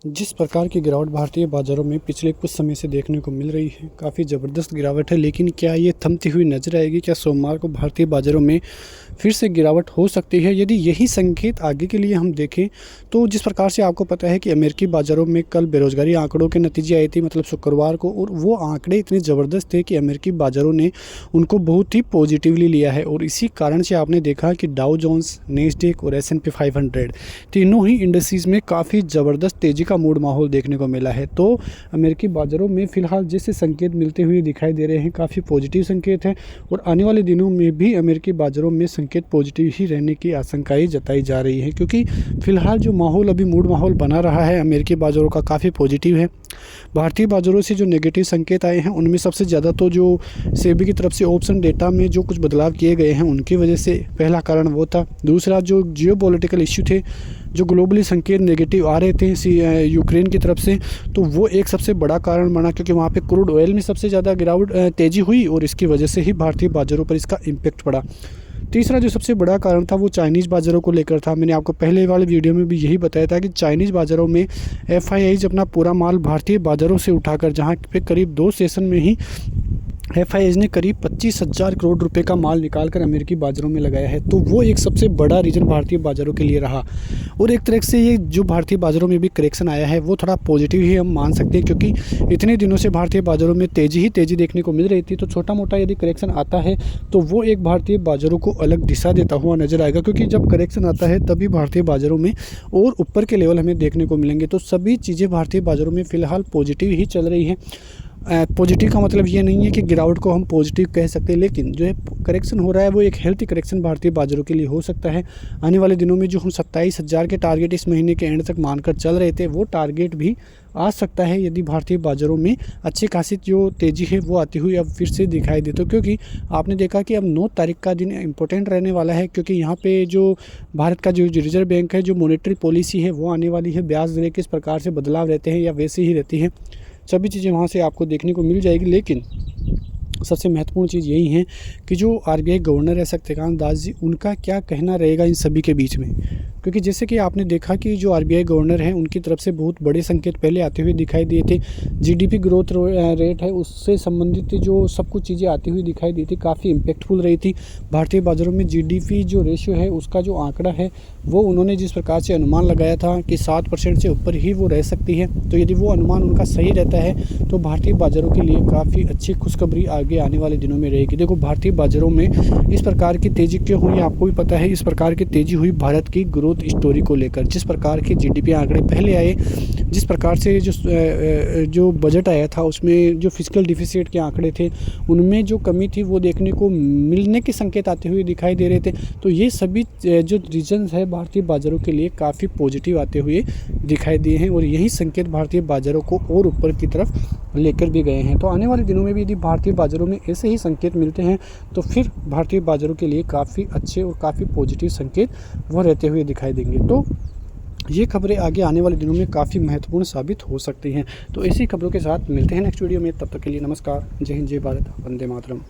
जिस प्रकार की गिरावट भारतीय बाज़ारों में पिछले कुछ समय से देखने को मिल रही है, काफ़ी ज़बरदस्त गिरावट है। लेकिन क्या ये थमती हुई नज़र आएगी? क्या सोमवार को भारतीय बाज़ारों में फिर से गिरावट हो सकती है? यदि यही संकेत आगे के लिए हम देखें, तो जिस प्रकार से आपको पता है कि अमेरिकी बाज़ारों में कल बेरोज़गारी आंकड़ों के नतीजे आए थे, मतलब शुक्रवार को, और वो आंकड़े इतने ज़बरदस्त थे कि अमेरिकी बाज़ारों ने उनको बहुत ही पॉजिटिवली लिया है। और इसी कारण से आपने देखा कि डाउ जोन्स, नेस्डेक और S&P 500 तीनों ही इंडस्ट्रीज़ में काफ़ी ज़बरदस्त तेज़ी का मूड माहौल देखने को मिला है। तो अमेरिकी बाज़ारों में फ़िलहाल जैसे संकेत मिलते हुए दिखाई दे रहे हैं, काफ़ी पॉजिटिव संकेत हैं। और आने वाले दिनों में भी अमेरिकी बाज़ारों में संकेत पॉजिटिव ही रहने की आशंकाएँ जताई जा रही हैं, क्योंकि फ़िलहाल जो माहौल अभी मूड माहौल बना रहा है अमेरिकी बाज़ारों का, काफ़ी पॉजिटिव है। भारतीय बाज़ारों से जो नेगेटिव संकेत आए हैं उनमें सबसे ज़्यादा तो जो सेबी की तरफ से ऑप्शन डेटा में जो कुछ बदलाव किए गए हैं उनकी वजह से पहला कारण वो था। दूसरा, जो जियोपॉलिटिकल इश्यू थे, जो ग्लोबली संकेत नेगेटिव आ रहे थे यूक्रेन की तरफ से, तो वो एक सबसे बड़ा कारण बना, क्योंकि वहाँ पे क्रूड ऑयल में सबसे ज़्यादा गिरावट तेज़ी हुई और इसकी वजह से ही भारतीय बाज़ारों पर इसका इम्पैक्ट पड़ा। तीसरा जो सबसे बड़ा कारण था वो चाइनीज़ बाज़ारों को लेकर था। मैंने आपको पहले वाले वीडियो में भी यही बताया था कि चाइनीज़ बाज़ारों में FIIs अपना पूरा माल भारतीय बाज़ारों से उठाकर, जहाँ पे करीब 2 सेशन में ही FIIs ने करीब 25,000 करोड़ रुपए का माल निकालकर अमेरिकी बाज़ारों में लगाया है। तो वो एक सबसे बड़ा रीज़न भारतीय बाज़ारों के लिए रहा। और एक तरह से ये जो भारतीय बाज़ारों में भी करेक्शन आया है वो थोड़ा पॉजिटिव ही हम मान सकते हैं, क्योंकि इतने दिनों से भारतीय बाज़ारों में तेज़ी देखने को मिल रही थी। तो छोटा मोटा यदि करेक्शन आता है तो वो एक भारतीय बाज़ारों को अलग दिशा देता हुआ नज़र आएगा, क्योंकि जब करेक्शन आता है तभी भारतीय बाज़ारों में और ऊपर के लेवल हमें देखने को मिलेंगे। तो सभी चीज़ें भारतीय बाज़ारों में फ़िलहाल पॉजिटिव ही चल रही हैं। पॉजिटिव का मतलब ये नहीं है कि गिरावट को हम पॉजिटिव कह सकते हैं, लेकिन जो है करेक्शन हो रहा है वो एक हेल्थी करेक्शन भारतीय बाज़ारों के लिए हो सकता है। आने वाले दिनों में जो हम 27,000 के टारगेट इस महीने के एंड तक मानकर चल रहे थे, वो टारगेट भी आ सकता है यदि भारतीय बाज़ारों में अच्छी खासी जो तेज़ी है वो आती हुई अब फिर से दिखाई दे। तो क्योंकि आपने देखा कि अब 9 तारीख का दिन इम्पोर्टेंट रहने वाला है, क्योंकि यहाँ पे जो भारत का जो रिजर्व बैंक है, जो मॉनेटरी पॉलिसी है वो आने वाली है। ब्याज दरें किस प्रकार से बदलाव रहते हैं या वैसे ही रहती हैं, सभी चीज़ें वहाँ से आपको देखने को मिल जाएगी। लेकिन सबसे महत्वपूर्ण चीज़ यही है कि जो RBI गवर्नर है शक्तिकांत दास जी, उनका क्या कहना रहेगा इन सभी के बीच में। क्योंकि जैसे कि आपने देखा कि जो RBI गवर्नर हैं उनकी तरफ से बहुत बड़े संकेत पहले आते हुए दिखाई दिए थे। GDP ग्रोथ रेट है उससे संबंधित जो सब कुछ चीज़ें आती हुई दिखाई दी थी, काफ़ी इम्पैक्टफुल रही थी। भारतीय बाज़ारों में GDP जो रेशियो है उसका जो आंकड़ा है वो उन्होंने जिस प्रकार से अनुमान लगाया था कि 7% से ऊपर ही वो रह सकती है, तो यदि वो अनुमान उनका सही रहता है तो भारतीय बाज़ारों के लिए काफ़ी अच्छी खुशखबरी आगे आने वाले दिनों में रहेगी। देखो, भारतीय बाज़ारों में इस प्रकार की तेज़ी क्यों हुई आपको भी पता है। इस प्रकार की तेज़ी हुई भारत की ग्रोथ स्टोरी को लेकर। जिस प्रकार के GDP आंकड़े पहले आए, जिस प्रकार से जो बजट आया था उसमें जो फिस्कल डिफिसिट के आंकड़े थे उनमें जो कमी थी वो देखने को मिलने के संकेत आते हुए दिखाई दे रहे थे। तो ये सभी जो रीजन्स है भारतीय बाज़ारों के लिए काफ़ी पॉजिटिव आते हुए दिखाई दिए हैं, और यही संकेत भारतीय बाज़ारों को और ऊपर की तरफ लेकर भी गए हैं। तो आने वाले दिनों में भी यदि भारतीय बाज़ारों में ऐसे ही संकेत मिलते हैं तो फिर भारतीय बाज़ारों के लिए काफ़ी अच्छे और काफ़ी पॉजिटिव संकेत वो रहते हुए दिखाई देंगे। तो ये खबरें आगे आने वाले दिनों में काफ़ी महत्वपूर्ण साबित हो सकती हैं। तो ऐसी खबरों के साथ मिलते हैं नेक्स्ट वीडियो में। तब तक के लिए नमस्कार। जय हिंद, जय भारत, वंदे मातरम।